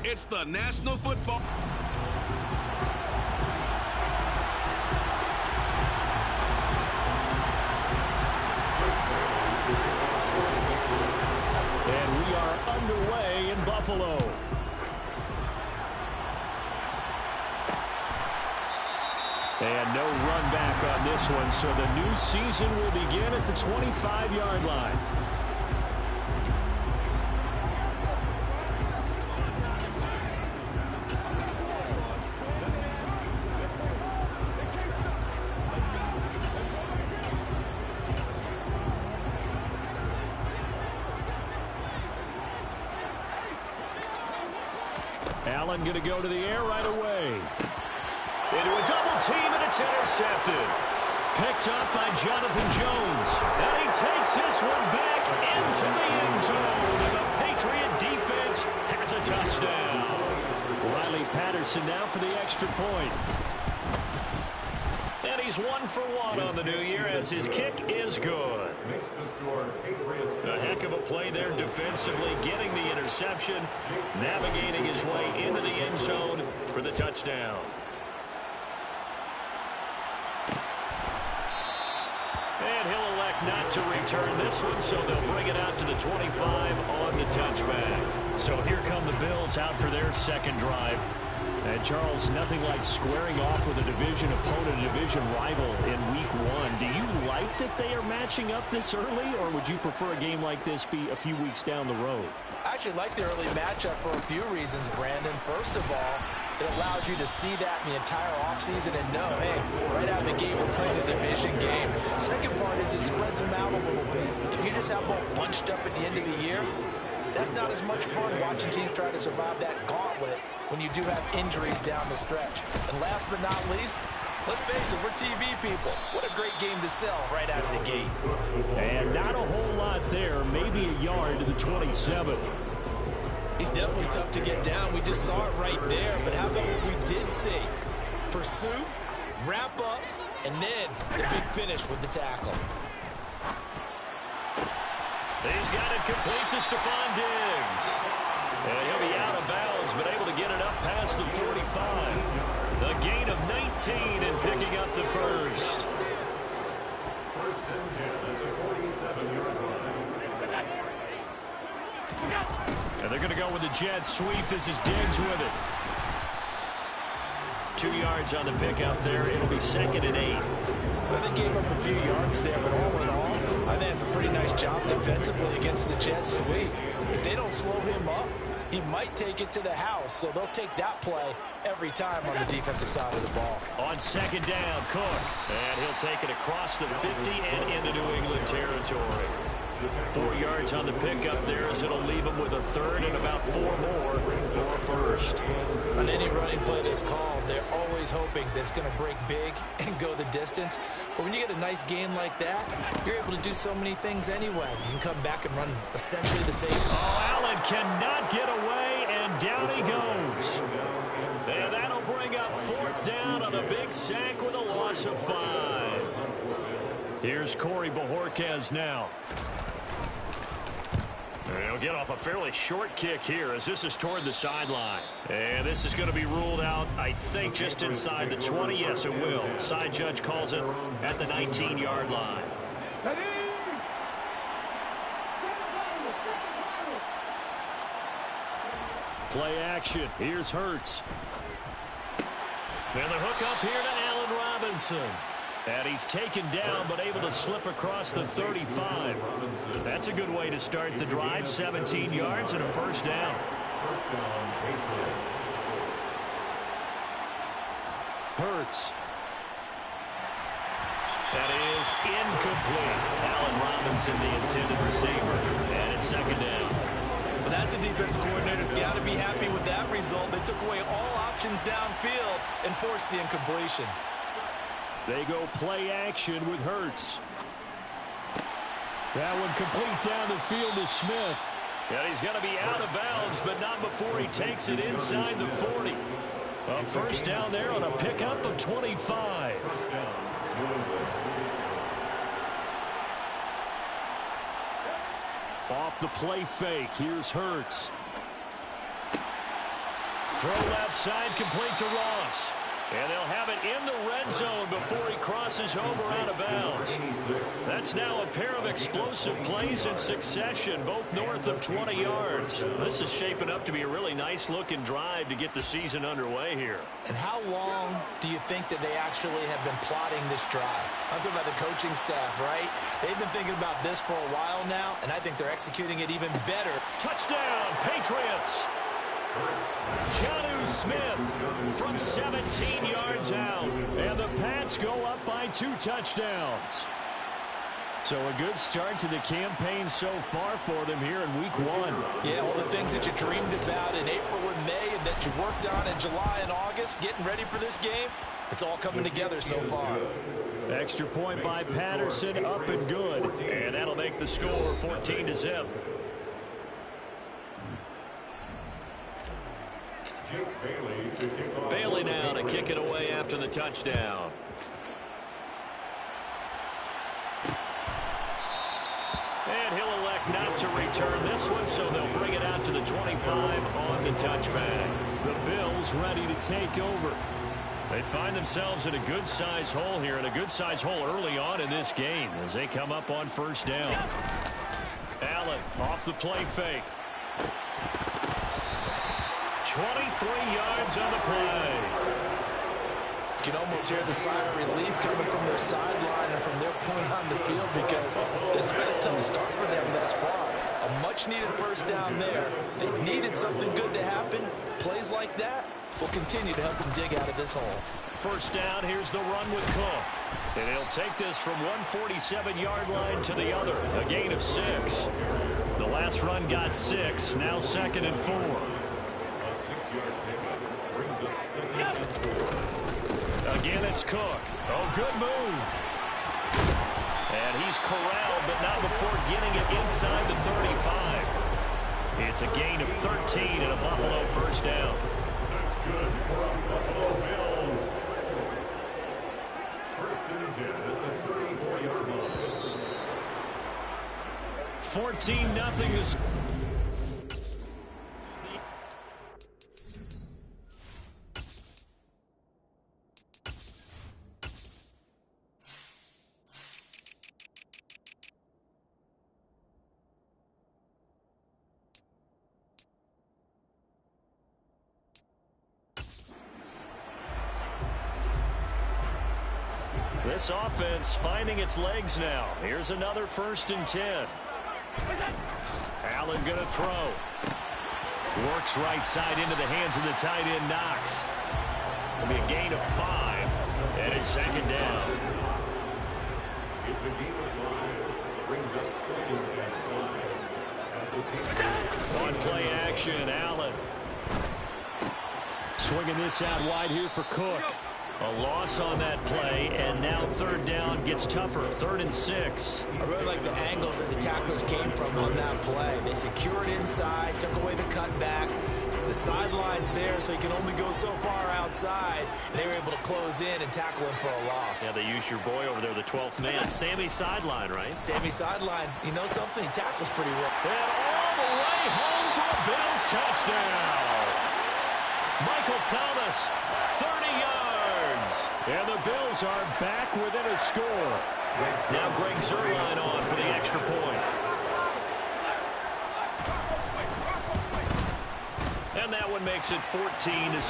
It's the National Football. And we are underway in Buffalo. And no run back on this one, so the new season will begin at the 25-yard line. Allen going to go to the air right away. Into a double team, and it's intercepted. Picked up by Jonathan Jones. And he takes this one back into the end zone. And the Patriot defense has a touchdown. Riley Patterson now for the extra point. And he's 1 for 1 on the new year as his kick is good. A heck of a play there defensively, getting the interception, navigating his way into the end zone for the touchdown. And he'll elect not to return this one, so they'll bring it out to the 25 on the touchback. So here come the Bills out for their second drive. And Charles, nothing like squaring off with a division opponent, a division rival in week 1. Do you like that they are matching up this early, or would you prefer a game like this be a few weeks down the road? I actually like the early matchup for a few reasons, Brandon. First of all, it allows you to see that in the entire offseason and know, hey, right out of the gate, we're playing a division game. Second part is it spreads them out a little bit. If you just have them all bunched up at the end of the year, that's not as much fun watching teams try to survive that gauntlet when you do have injuries down the stretch. And last but not least, let's face it, we're TV people. What a great game to sell right out of the gate. And not a whole lot there, maybe a yard to the 27. He's definitely tough to get down. We just saw it right there. But how about what we did see? Pursue, wrap up, and then the big finish with the tackle. He's got it complete to Stephon Diggs. And he'll be out of bounds, but able to get it up past the 45. A gain of 19 and picking up the first. First and 10 at the 47-yard line. And they're going to go with the jet sweep. This is Diggs with it. 2 yards on the pickup there. It'll be 2nd and 8. Well, they gave up a few yards there, but all in all, I think it's a pretty nice job defensively against the jet sweep. If they don't slow him up, he might take it to the house, so they'll take that play every time on the defensive side of the ball. On 2nd down, Cook. And he'll take it across the 50 and into New England territory. 4 yards on the pickup there as it'll leave him with a 3rd and about 4 more for a first. On any running play that's called, they're always hoping that it's going to break big and go the distance. But when you get a nice gain like that, you're able to do so many things anyway. You can come back and run essentially the same. Oh, Allen cannot get away, and down he goes. And that'll bring up 4th down on a big sack with a loss of 5. Here's Corey Bojorquez now. He'll get off a fairly short kick here as this is toward the sideline. And this is going to be ruled out, I think, just inside the 20. Yes, it will. The side judge calls it at the 19-yard line. Play action. Here's Hurts. And the hook up here to Allen Robinson. And he's taken down, but able to slip across the 35. That's a good way to start the drive. 17 yards and a first down. Hurts. That is incomplete. Allen Robinson, the intended receiver. And it's 2nd down. But that's a defensive coordinator's got to be happy with that result. They took away all options downfield and forced the incompletion. They go play action with Hurts. That one complete down the field to Smith. And he's going to be out of bounds, but not before he takes it inside the 40. A first down there on a pickup of 25. Off the play fake, here's Hurts. Throw left side, complete to Ross. And they'll have it in the red zone before he crosses over out of bounds. That's now a pair of explosive plays in succession, both north of 20 yards. This is shaping up to be a really nice-looking drive to get the season underway here. And how long do you think that they actually have been plotting this drive? I'm talking about the coaching staff, right? They've been thinking about this for a while now, and I think they're executing it even better. Touchdown, Patriots! Jonnu Smith from 17 yards out. And the Pats go up by 2 touchdowns. So a good start to the campaign so far for them here in week 1. Yeah, all the things that you dreamed about in April and May and that you worked on in July and August, getting ready for this game, it's all coming together so far. Extra point by Patterson, up and good. And that'll make the score 14-0. Bailey now to kick it away after the touchdown. And he'll elect not to return this one, so they'll bring it out to the 25 on the touchback. The Bills ready to take over. They find themselves in a good-sized hole here, and a good-sized hole early on in this game as they come up on first down. Allen off the play fake. 23 yards on the play. You can almost hear the sigh of relief coming from their sideline and from their point on the field because this has been a tough start for them thus far. A much-needed first down there. They needed something good to happen. Plays like that will continue to help them dig out of this hole. First down, here's the run with Cook. And he'll take this from 147-yard line to the other. A gain of 6. The last run got 6. Now 2nd and 4. 6-yard pickup brings up 2nd and 4. Again, it's Cook. Oh, good move. And he's corralled, but not before getting it inside the 35. It's a gain of 13 and a Buffalo first down. That's good for the Buffalo Bills. First and 10 at the 34-yard line. 14-0 is... This offense finding its legs now. Here's another 1st and 10. Allen going to throw. Works right side into the hands of the tight end, Knox. It'll be a gain of 5. And it's 2nd down. It's a gain of 5. Brings up 2nd and 5. On play action, Allen. Swinging this out wide here for Cook. A loss on that play, and now 3rd down gets tougher. 3rd and 6. I really like the angles that the tacklers came from on that play. They secured inside, took away the cutback. The sideline's there, so he can only go so far outside, and they were able to close in and tackle him for a loss. Yeah, they use your boy over there, the 12th man. Sammy Sideline, right? Sammy Sideline. You know something? He tackles pretty well. And all the way home for a Bills touchdown. Michael Thomas, 30 yards. And the Bills are back within a score. Now Greg Zuerlein on for the extra point. And that one makes it 14-7.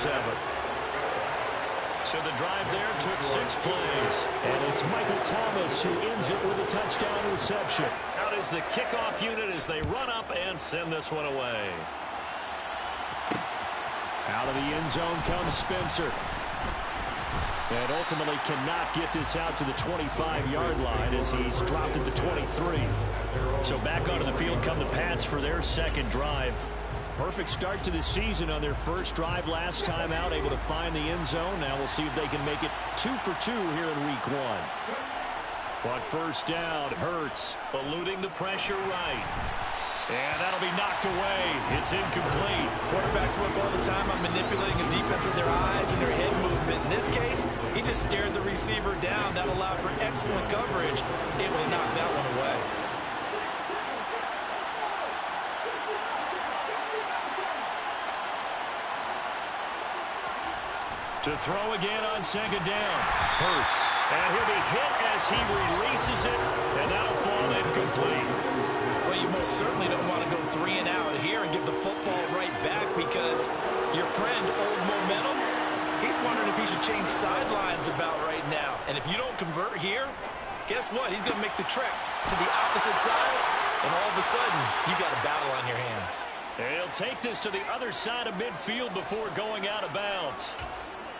So the drive there took 6 plays. And it's Michael Thomas who ends it with a touchdown reception. Out is the kickoff unit as they run up and send this one away. Out of the end zone comes Spencer. And ultimately cannot get this out to the 25-yard line as he's dropped at the 23. So back onto the field come the Pats for their 2nd drive. Perfect start to the season on their first drive last time out, able to find the end zone. Now we'll see if they can make it 2 for 2 here in week 1. On first down, Hurts eluding the pressure right. And that'll be knocked away. It's incomplete. Quarterbacks work all the time on manipulating a defense with their eyes and their head movement. In this case, he just stared the receiver down. That allowed for excellent coverage. Able to knock that one away. To throw again on second down. Hurts. And he'll be hit as he releases it, and that'll fall incomplete. Well, you most certainly don't want to go 3 and out here and give the football right back because your friend, Old Momentum, he's wondering if he should change sidelines about right now. And if you don't convert here, guess what? He's going to make the trek to the opposite side, and all of a sudden, you got a battle on your hands. And he'll take this to the other side of midfield before going out of bounds.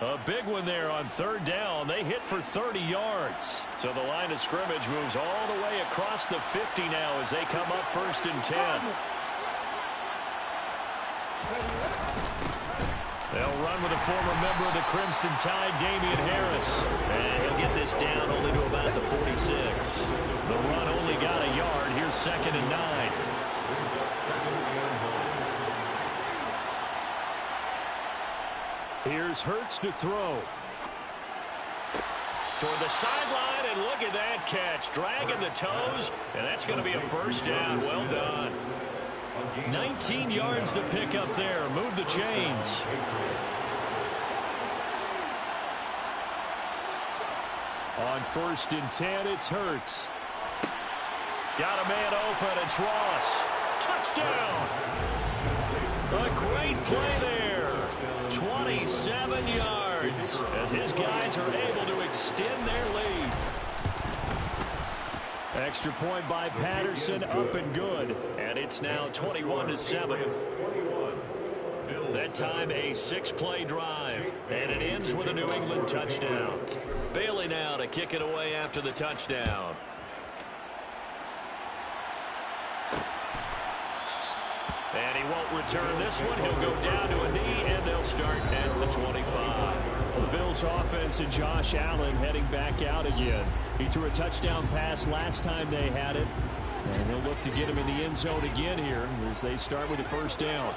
A big one there on third down. They hit for 30 yards. So the line of scrimmage moves all the way across the 50 now as they come up 1st and 10. They'll run with a former member of the Crimson Tide, Damian Harris. And he'll get this down only to about the 46. The run only got a yard. Here's 2nd and 9. Here's Hurts to throw. Toward the sideline, and look at that catch. Dragging the toes, and that's going to be a 1st down. Well done. 19 yards to pick up there. Move the chains. On 1st and 10, it's Hurts. Got a man open. It's Ross. Touchdown. A great play there. 27 yards as his guys are able to extend their lead. Extra point by Patterson, up and good. And it's now 21-7. That time a 6-play drive. And it ends with a New England touchdown. Bailey now to kick it away after the touchdown. And he won't return this one. He'll go down to a knee, and they'll start at the 25. The Bills offense and Josh Allen heading back out again. He threw a touchdown pass last time they had it. And he'll look to get him in the end zone again here as they start with the 1st down.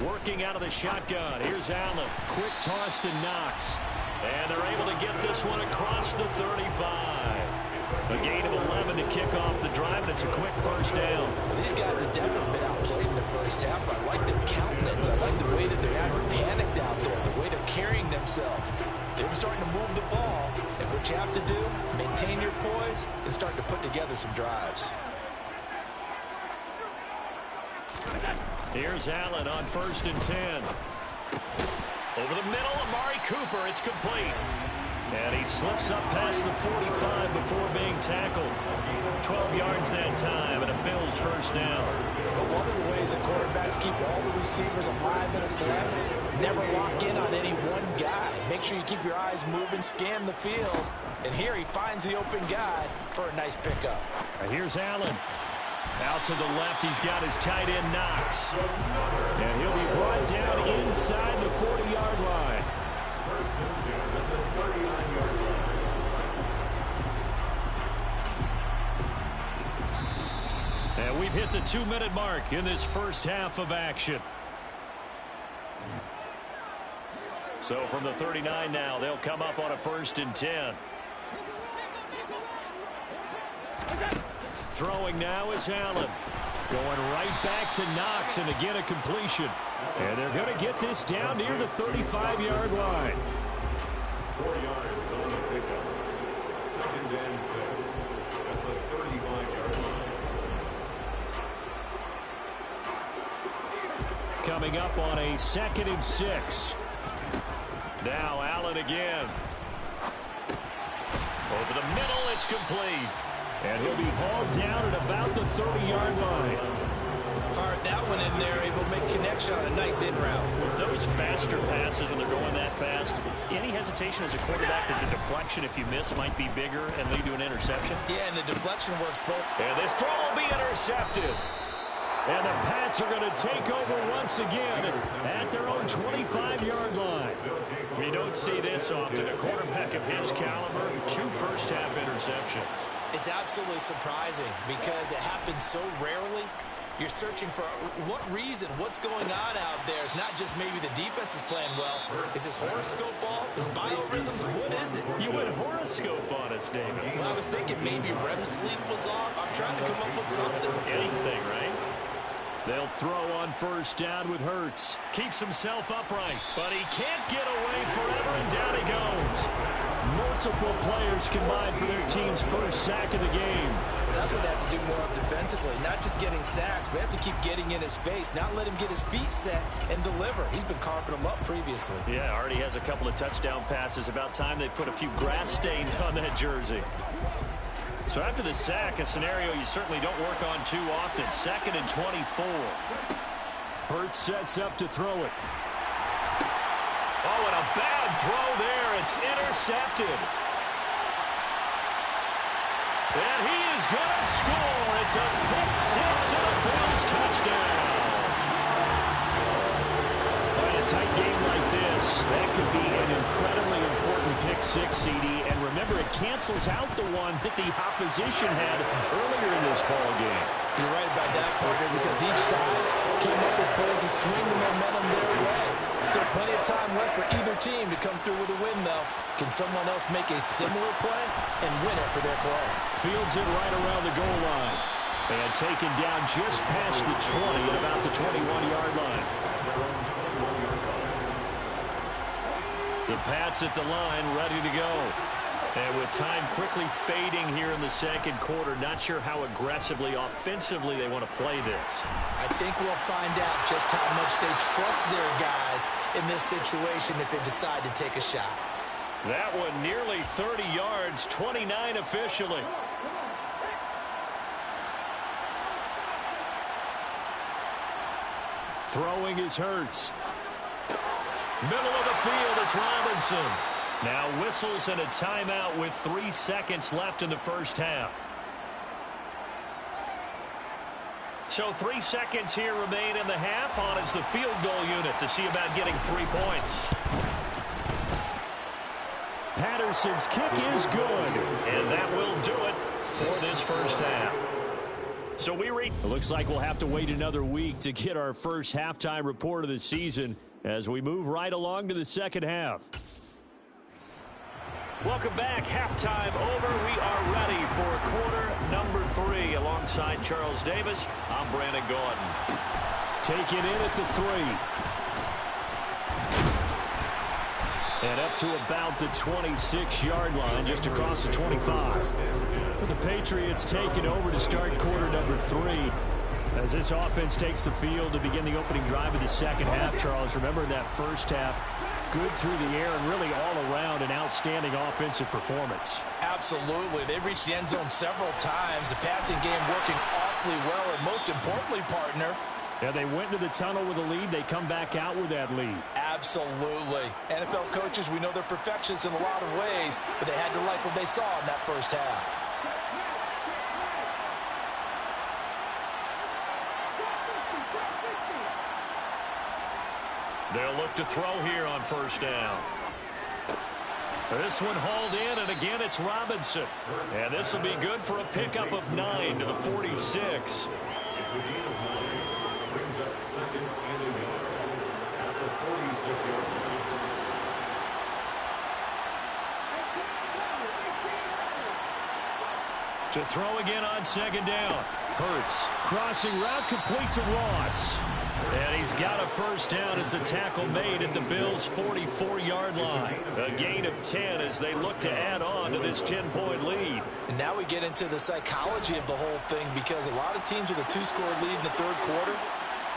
Working out of the shotgun. Here's Allen. Quick toss to Knox. And they're able to get this one across the 35. A gain of 11 to kick off the drive, and it's a quick 1st down. Well, these guys have definitely been outplayed in the first half. I like their countenance. I like the way that they're not panicked out there, the way they're carrying themselves. They're starting to move the ball, and what you have to do, maintain your poise and start to put together some drives. Here's Allen on 1st and 10. Over the middle, Amari Cooper. It's complete. And he slips up past the 45 before being tackled. 12 yards that time, and a Bills 1st down. But one of the ways the quarterbacks keep all the receivers alive in a play, never lock in on any one guy. Make sure you keep your eyes moving, scan the field. And here he finds the open guy for a nice pickup. Here's Allen. Out to the left, he's got his tight end, Knox. And he'll be brought down inside the 40-yard line. And we've hit the 2-minute mark in this first half of action. So from the 39 now, they'll come up on a 1st and 10. Throwing now is Allen. Going right back to Knox, and again a completion. And they're going to get this down near the 35-yard line. 4 yards on the pickup. 2nd and 6 at the 35-yard line. Coming up on a 2nd and 6. Now Allen again. Over the middle, it's complete. And he'll be hauled down at about the 30-yard line. Fired that one in there, able to make connection on a nice in route. With those faster passes and they're going that fast, any hesitation as a quarterback that the deflection, if you miss, might be bigger and lead to an interception? Yeah, and the deflection works both. And this throw will be intercepted. And the Pats are going to take over once again at their own 25-yard line. We don't see this often. A quarterback of his caliber, 2 first-half interceptions. It's absolutely surprising because it happens so rarely. You're searching for what reason, what's going on out there. It's not just maybe the defense is playing well. Is this horoscope off? Is biorhythms? What is it? You went horoscope on us, David. Well, I was thinking maybe REM sleep was off. I'm trying to come up with something. Anything, right? They'll throw on first down with Hurts. Keeps himself upright, but he can't get away forever, and down he goes. Multiple players combined for their team's first sack of the game. That's what they have to do more of defensively, not just getting sacks, but have to keep getting in his face, not let him get his feet set and deliver. He's been carving them up previously. Yeah, already has a couple of touchdown passes. About time they put a few grass stains on that jersey. So after the sack, a scenario you certainly don't work on too often. 2nd and 24. Hurts sets up to throw it. Oh, and a bad throw there. It's intercepted. And he is going to score. It's a pick six and a Bills touchdown. In a tight game like this, that could be an incredibly important pick six, CD. And remember, it cancels out the one that the opposition had earlier in this ball game. You're right about that, partner, because each side came up with plays to swing the momentum their way. Still plenty of time left for either team to come through with a win, though. Can someone else make a similar play and win it for their club? Fields it right around the goal line. And taken down just past the 20 at about the 21-yard line. The Pats at the line, ready to go. And with time quickly fading here in the second quarter, not sure how aggressively, offensively they want to play this. I think we'll find out just how much they trust their guys in this situation if they decide to take a shot. That one nearly 30 yards, 29 officially. Throwing is Hurts. Middle of the field, it's Robinson. Now whistles and a timeout with 3 seconds left in the first half. So 3 seconds here remain in the half. On is the field goal unit to see about getting 3 points. Patterson's kick is good, and that will do it for this first half. So it looks like we'll have to wait another week to get our first halftime report of the season as we move right along to the second half. Welcome back. Halftime over. We are ready for quarter number 3. Alongside Charles Davis, I'm Brandon Gordon. Taken in at the 3. And up to about the 26-yard line, just across the 25. The Patriots taking over to start quarter number 3. As this offense takes the field to begin the opening drive of the second half, Charles, remember that first half, good through the air and really all around an outstanding offensive performance. Absolutely. They've reached the end zone several times. The passing game working awfully well, and most importantly, partner, yeah, they went into the tunnel with a lead. They come back out with that lead. Absolutely. NFL coaches, we know they're perfectionists in a lot of ways, but they had to like what they saw in that first half. They'll look to throw here on first down. This one hauled in, and again it's Robinson. And this will be good for a pickup of 9 to the 46. Brings up 2nd and a yard at the 46-yard line. To throw again on second down. Hurts. Crossing route complete to Ross. And he's got a first down as the tackle made at the Bills' 44-yard line. A gain of 10 as they look to add on to this 10-point lead. And now we get into the psychology of the whole thing, because a lot of teams with a 2-score lead in the third quarter,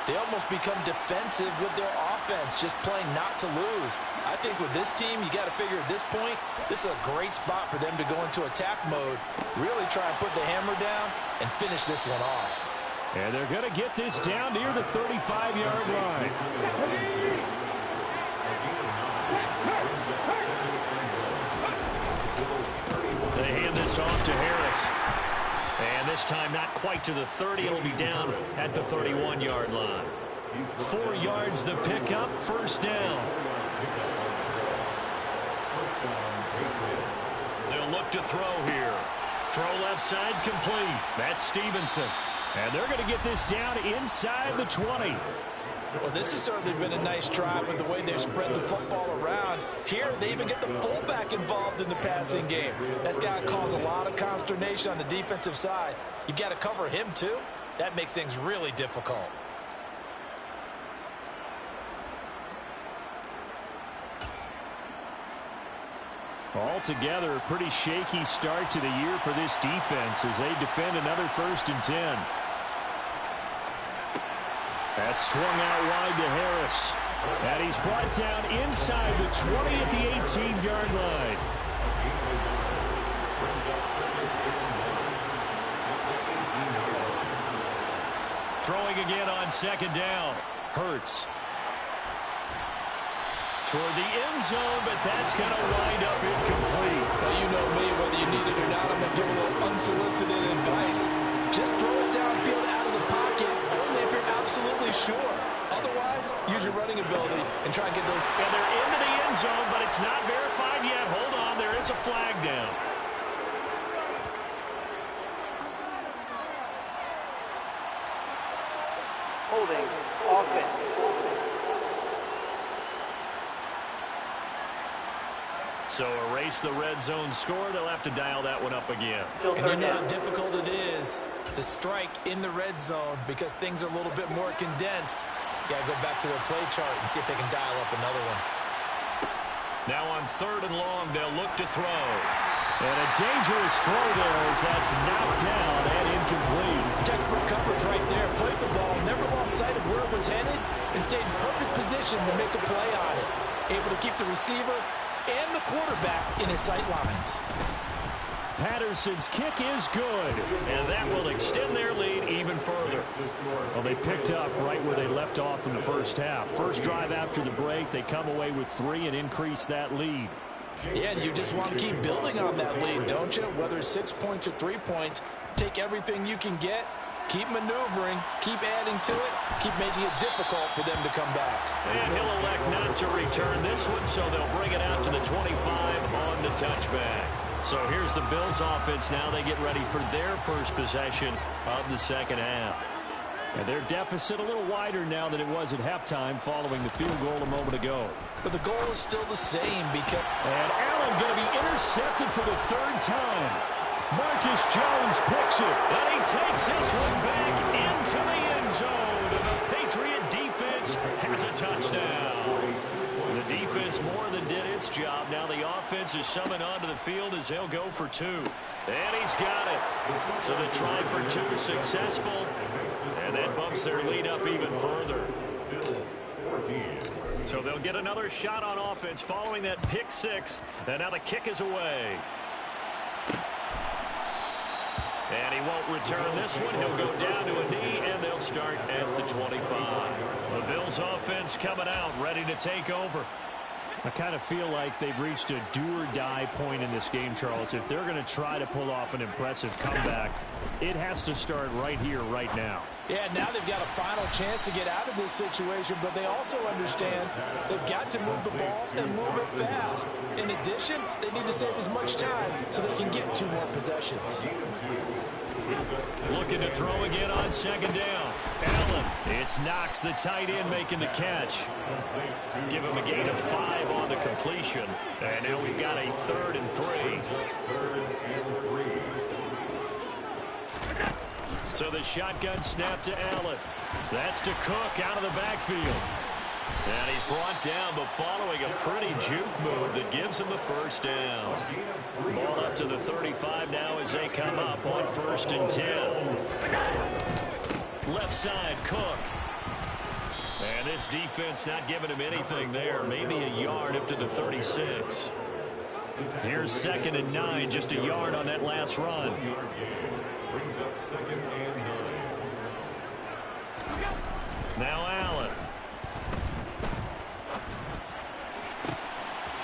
they almost become defensive with their offense, just playing not to lose. I think with this team, you got to figure at this point, this is a great spot for them to go into attack mode, really try and put the hammer down and finish this one off. And they're going to get this down near the 35-yard line. They hand this off to Harris. And this time not quite to the 30. It'll be down at the 31-yard line. 4 yards the pickup, first down. They'll look to throw here. Throw left side complete. That's Stevenson. And they're going to get this down inside the 20. Well, this has certainly been a nice drive with the way they've spread the football around. Here, they even get the fullback involved in the passing game. That's got to cause a lot of consternation on the defensive side. You've got to cover him, too. That makes things really difficult. Altogether, a pretty shaky start to the year for this defense as they defend another 1st and 10. That's swung out wide to Harris. And he's brought down inside the 20 at the 18-yard line. Throwing again on 2nd down. Hurts. Toward the end zone, but that's going to wind up incomplete. Well, you know me, whether you need it or not, I'm going to give a little unsolicited advice. Just throw it downfield out of the pocket, only if you're absolutely sure. Otherwise, use your running ability and try and get those. And they're into the end zone, but it's not verified yet. Hold on, there is a flag down. Holding offense. So erase the red zone score. They'll have to dial that one up again. And you know how difficult it is to strike in the red zone because things are a little bit more condensed. You got to go back to their play chart and see if they can dial up another one. Now on 3rd and long, they'll look to throw. And a dangerous throw there as that's knocked down and incomplete. Textbook coverage right there. Played the ball, never lost sight of where it was headed, and stayed in perfect position to make a play on it. Able to keep the receiver and the quarterback in his sight lines. Patterson's kick is good, and that will extend their lead even further. Well, they picked up right where they left off in the first half. First drive after the break, they come away with 3 and increase that lead. Yeah, and you just want to keep building on that lead, don't you? Whether it's 6 points or 3 points, take everything you can get, keep maneuvering, keep adding to it, keep making it difficult for them to come back. And he'll elect not to return this one, so they'll bring it out to the 25 on the touchback. So here's the Bills offense now. They get ready for their first possession of the 2nd half. And their deficit a little wider now than it was at halftime following the field goal a moment ago. But the goal is still the same because... And Allen going to be intercepted for the 3rd time. Marcus Jones picks it. And he takes this one back into the end zone. And the Patriot defense has a touchdown. The defense more than did its job. Now the offense is summoned onto the field as they'll go for 2. And he's got it. So the try for 2 successful. And that bumps their lead up even further. So they'll get another shot on offense following that pick 6. And now the kick is away. And he won't return this one. He'll go down to a knee, and they'll start at the 25. The Bills offense coming out, ready to take over. I kind of feel like they've reached a do-or-die point in this game, Charles. If they're going to try to pull off an impressive comeback, it has to start right here, right now. Yeah, now they've got a final chance to get out of this situation, but they also understand they've got to move the ball and move it fast. In addition, they need to save as much time so they can get 2 more possessions. Looking to throw again on 2nd down. Allen, it's Knox, the tight end, making the catch. Give him a gain of 5 on the completion. And now we've got a 3rd and 3. So the shotgun snap to Allen. That's to Cook out of the backfield. And he's brought down, but following a pretty juke move that gives him the 1st down. Ball up to the 35 now as they come up on 1st and 10. Left side, Cook. And this defense not giving him anything there. Maybe a yard up to the 36. Here's 2nd and 9, just a yard on that last run. Brings up 2nd and 9. Now Allen.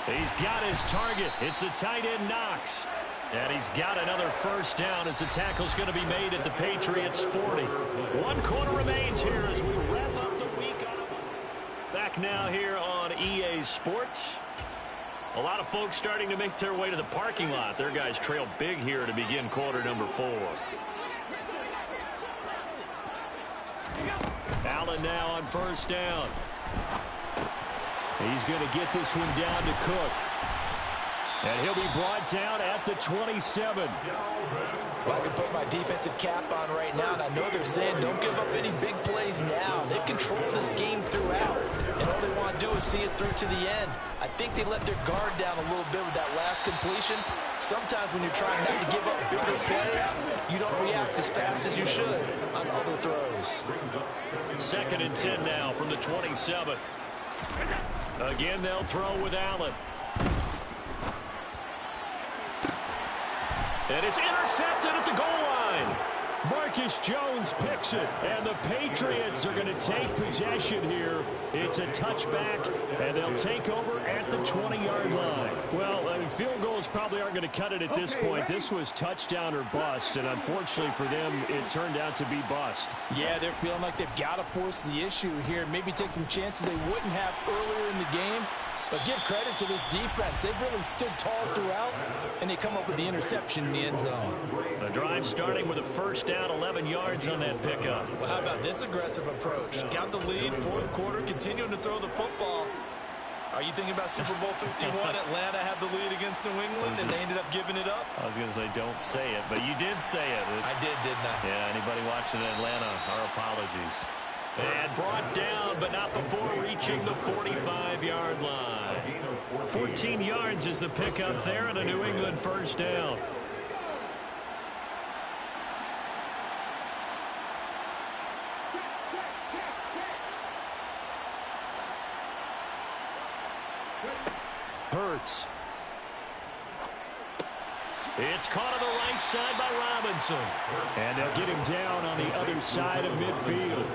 He's got his target. It's the tight end, Knox. And he's got another 1st down as the tackle's going to be made at the Patriots' 40. 1 quarter remains here as we wrap up the week. Back now here on EA Sports. A lot of folks starting to make their way to the parking lot. Their guys trail big here to begin quarter number 4. Allen now on 1st down. He's going to get this one down to Cook. And he'll be brought down at the 27. Well, I can put my defensive cap on right now, and I know they're saying don't give up any big plays now. They've controlled this game throughout, and all they want to do is see it through to the end. I think they let their guard down a little bit with that last completion. Sometimes when you're trying not to give up bigger plays, you don't react as fast as you should on other throws. 2nd and 10 now from the 27. Again, they'll throw with Allen. And it's intercepted at the goal line. Marcus Jones picks it, and the Patriots are going to take possession here. It's a touchback, and they'll take over at the 20-yard line. Well, I mean, field goals probably aren't going to cut it at this point. This was touchdown or bust, and unfortunately for them, it turned out to be bust. Yeah, they're feeling like they've got to force the issue here, maybe take some chances they wouldn't have earlier in the game. But give credit to this defense. They've really stood tall throughout, and they come up with the interception in the end zone. The drive starting with a first down, 11 yards on that pickup. Well, how about this aggressive approach? Got the lead, 4th quarter, continuing to throw the football. Are you thinking about Super Bowl 51? Atlanta had the lead against New England, and they ended up giving it up? I was going to say, don't say it, but you did say it. I did, didn't I? Yeah, anybody watching Atlanta, our apologies. And brought down, but not before reaching the 45-yard line. 14 yards is the pickup there, and a New England first down. Hurts. It's caught on the right side by Robinson. And they'll get him down on the other side of midfield.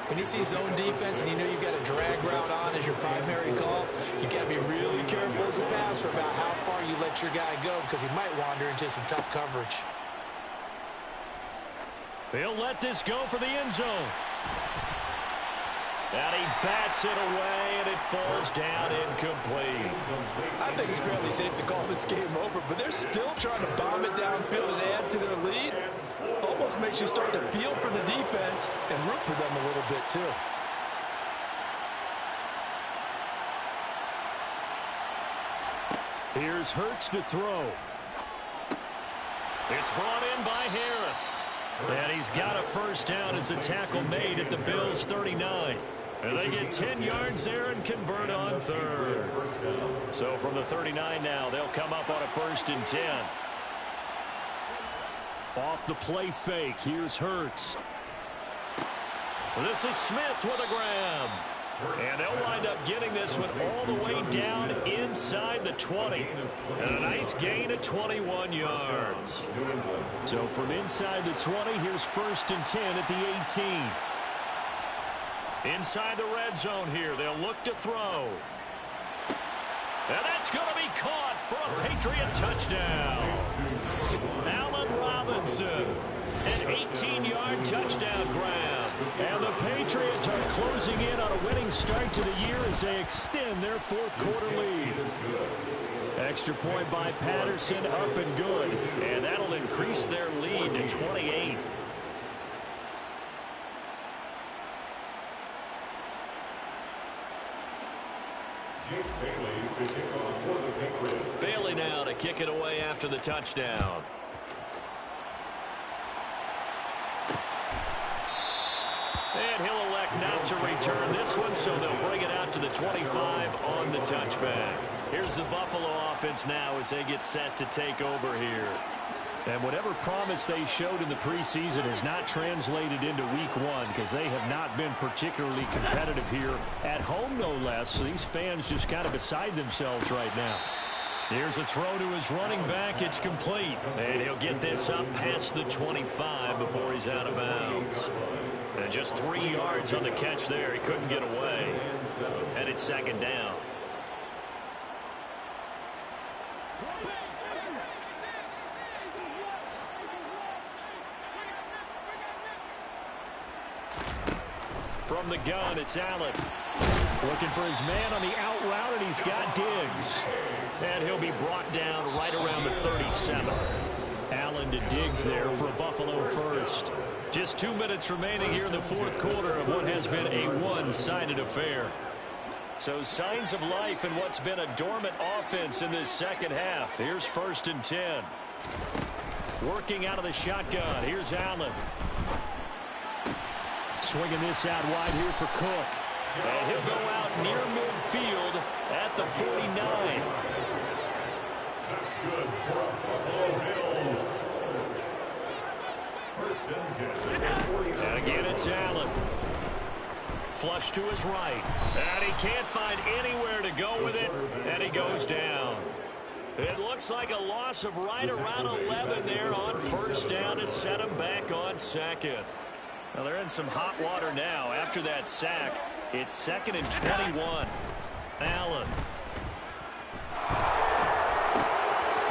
When you see zone defense and you know you've got a drag route on as your primary call, you got to be really careful as a passer about how far you let your guy go because he might wander into some tough coverage. They'll let this go for the end zone. And he bats it away, and it falls down incomplete. I think it's fairly safe to call this game over, but they're still trying to bomb it downfield and add to their lead. Almost makes you start to feel for the defense and root for them a little bit, too. Here's Hurts to throw. It's brought in by Harris. And he's got a first down as a tackle made at the Bills' 39. And they get 10 yards there and convert on 3rd. So from the 39 now, they'll come up on a 1st and 10. Off the play fake, here's Hurts. This is Smith with a grab. And they'll wind up getting this one all the way down inside the 20. And a nice gain of 21 yards. So from inside the 20, here's 1st and 10 at the 18. Inside the red zone here, they'll look to throw. And that's going to be caught for a Patriot touchdown. Allen Robinson, an 18-yard touchdown grab. And the Patriots are closing in on a winning start to the year as they extend their 4th quarter lead. Extra point by Patterson, up and good. And that'll increase their lead to 28. Bailey now to kick it away after the touchdown. And he'll elect not to return this one, so they'll bring it out to the 25 on the touchback. Here's the Buffalo offense now as they get set to take over here. And whatever promise they showed in the preseason has not translated into week 1 because they have not been particularly competitive here at home, no less. So these fans just kind of beside themselves right now. Here's a throw to his running back. It's complete. And he'll get this up past the 25 before he's out of bounds. And just 3 yards on the catch there. He couldn't get away. And it's 2nd down. From the gun, it's Allen. Looking for his man on the out route, and he's got Diggs. And he'll be brought down right around the 37. Allen to Diggs there for a Buffalo first. Just 2 minutes remaining here in the 4th quarter of what has been a one-sided affair. So signs of life in what's been a dormant offense in this second half. Here's 1st and 10. Working out of the shotgun. Here's Allen. Swinging this out wide here for Cook. And he'll go out near midfield at the 49. That's good for Buffalo Bills. First and 10. And again, it's Allen. Flush to his right. And he can't find anywhere to go with it. And he goes down. It looks like a loss of right around 11 there on first down to set him back on second. Well, they're in some hot water now. After that sack, it's 2nd and 21. Allen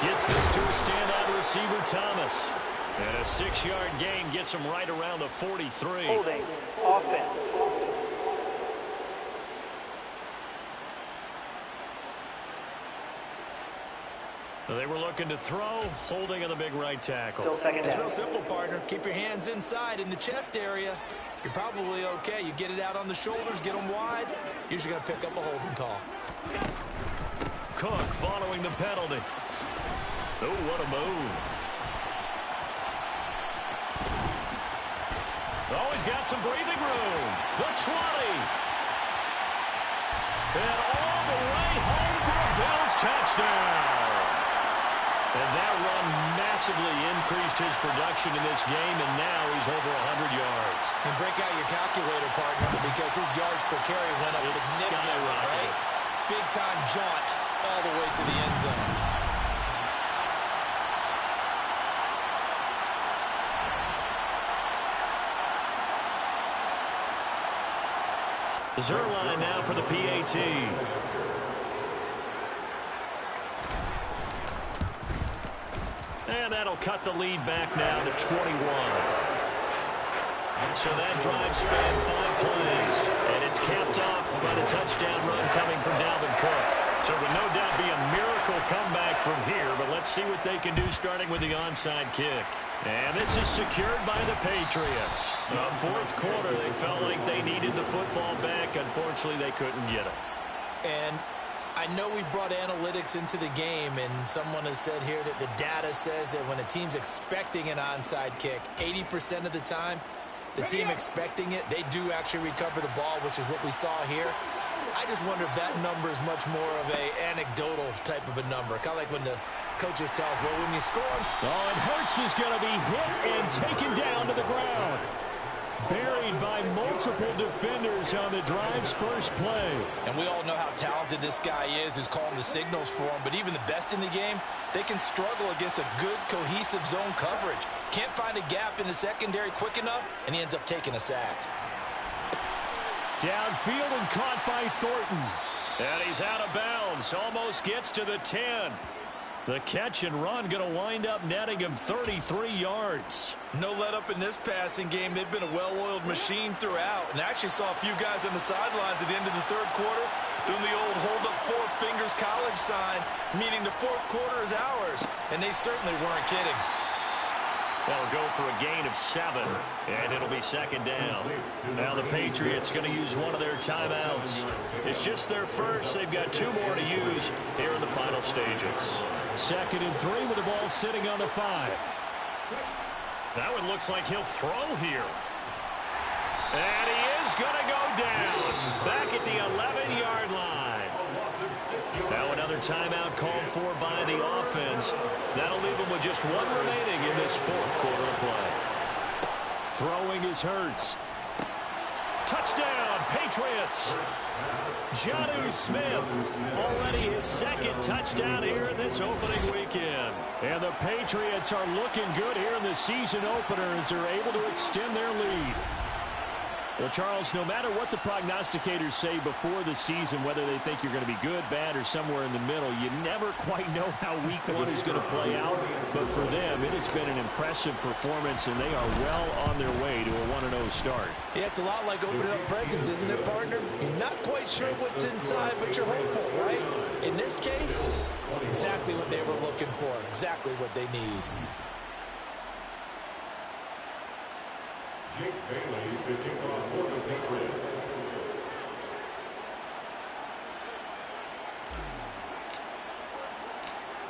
gets this to a standout receiver, Thomas. And a 6-yard gain gets him right around the 43. Holding. Offense. They were looking to throw, holding on the big right tackle. Still second It's down. real simple, partner. Keep your hands inside in the chest area. You're probably okay. You get it out on the shoulders, get them wide. Usually going to pick up a holding call. Cook following the penalty. Oh, what a move. Oh, he's got some breathing room. The 20. And all the way home for a Bills touchdown. And that run massively increased his production in this game, and now he's over 100 yards. And break out your calculator, partner, because his yards per carry went up significantly, right? Big-time jaunt all the way to the end zone. Zerline now for the PAT. And that'll cut the lead back now to 21. So that drive spanned 5 plays. And it's capped off by the touchdown run coming from Dalvin Cook. So it will no doubt be a miracle comeback from here. But let's see what they can do starting with the onside kick. And this is secured by the Patriots. The fourth quarter, they felt like they needed the football back. Unfortunately, they couldn't get it. And I know we brought analytics into the game, and someone has said here that the data says that when a team's expecting an onside kick, 80% of the time, the team expecting it, they do actually recover the ball, which is what we saw here. I just wonder if that number is much more of a anecdotal type of a number. Kind of like when the coaches tell us, well, when you score... Oh, and Hurts is going to be hit and taken down to the ground. Buried by multiple defenders on the drive's first play. And we all know how talented this guy is who's calling the signals for him. But even the best in the game, they can struggle against a good, cohesive zone coverage. Can't find a gap in the secondary quick enough, and he ends up taking a sack. Downfield and caught by Thornton. And he's out of bounds. Almost gets to the 10. The catch and run going to wind up netting him 33 yards. No let up in this passing game. They've been a well-oiled machine throughout. And I actually saw a few guys on the sidelines at the end of the third quarter doing the old hold up 4 fingers college sign, meaning the fourth quarter is ours. And they certainly weren't kidding. That'll go for a gain of 7, and it'll be second down. Now the Patriots going to use one of their timeouts. It's just their first. They've got 2 more to use here in the final stages. 2nd and 3 with the ball sitting on the 5. That one looks like he'll throw here. And he is going to go down back at the 11-yard line. Now another timeout called for by the offense. That'll leave them with just 1 remaining in this fourth quarter of play. Throwing is Hurts. Touchdown, Patriots. Jonnu Smith, already his 2nd touchdown here in this opening weekend. And the Patriots are looking good here in the season opener as they're able to extend their lead. Well, Charles, no matter what the prognosticators say before the season, whether they think you're going to be good, bad, or somewhere in the middle, you never quite know how week 1 is going to play out. But for them, it has been an impressive performance, and they are well on their way to a 1-0 start. Yeah, it's a lot like opening up presents, isn't it, partner? You're not quite sure what's inside, but you're hopeful, right? In this case, exactly what they were looking for, exactly what they need. Jake Bailey to kick off for the Patriots.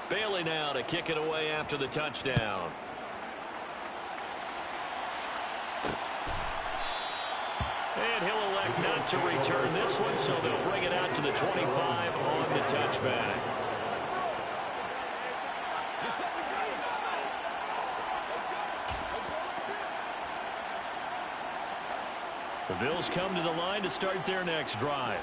Bailey now to kick it away after the touchdown. elect not to return this one, so they'll bring it out to the 25 on the touchback. The Bills come to the line to start their next drive.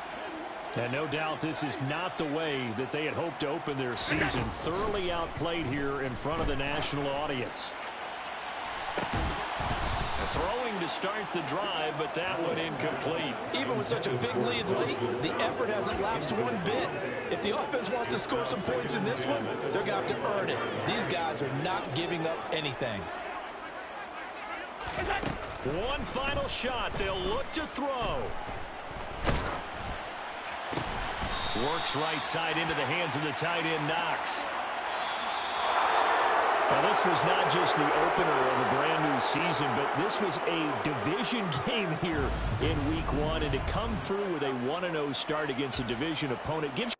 And no doubt this is not the way that they had hoped to open their season. Thoroughly outplayed here in front of the national audience. Throwing to start the drive, but that one incomplete. Even with such a big lead late, the effort hasn't lapsed one bit. If the offense wants to score some points in this one, they're going to have to earn it. These guys are not giving up anything. One final shot. They'll look to throw. Works right side into the hands of the tight end, Knox. Now, this was not just the opener of a brand new season, but this was a division game here in week one. And to come through with a 1-0 start against a division opponent gives